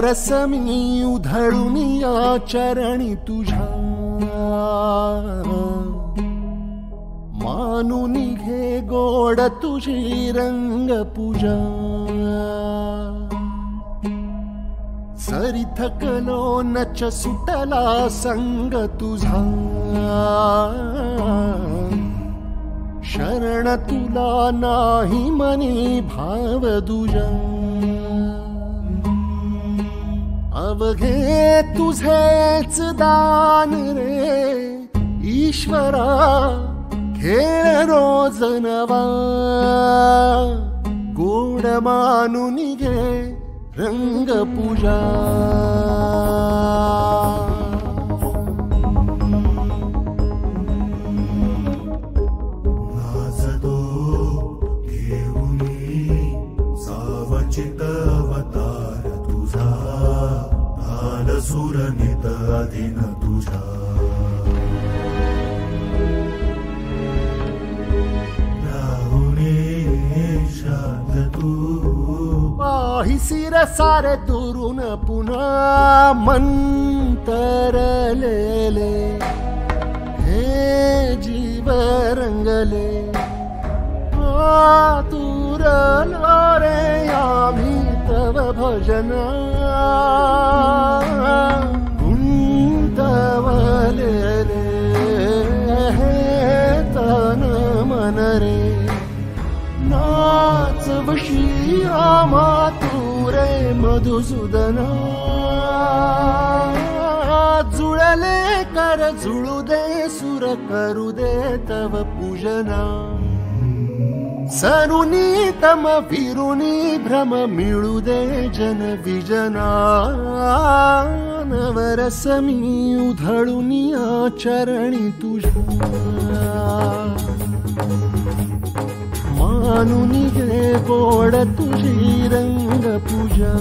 नवरसमी उधळून या चरणी तुझ्या मानून घे गोड तुझी रंग पूजा सरी थकलो नच सुटला संग तुझा शरण तुला नाही मनी भाव दुजा अवघे तुझेच दान रे ईश्वरा खेळ रोज नवा गोड मानून घे रंग पूजा नाचतो घेऊनी सावचित अवतार तुझा आल सुरनित अधीन तुझा पाही सिर सारे तुरुन पुन्हा मंतरलेले हे जीव रंगले आतुरलो रे आम्ही तव भजना गुंतवलेले हे तन मन रे नाच वशी आम्हा तू रे मधुसूदना जुळले कर जुळू दे सुर करू दे तव पूजना सरुनी तम फिरुनी भ्रम मिळू दे जन विजना नवरसमी उधळून या चरणी तुझ्या मानून घे गोड तुझी रंग पूजा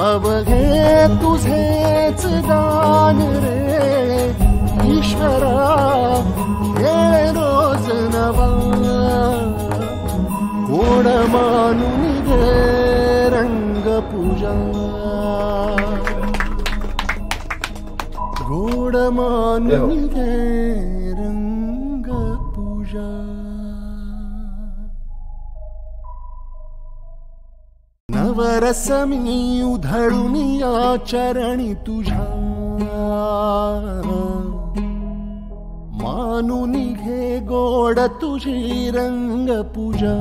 अवघे तुझेच दान रे ईश्वरा हे रोज नवा गोड मानून घे रंग पूजा गोड मानून घे रंग पूजा नवरसमी उधळून या चरणी तुझ्या मानून घे गोड तुझी रंग पूजा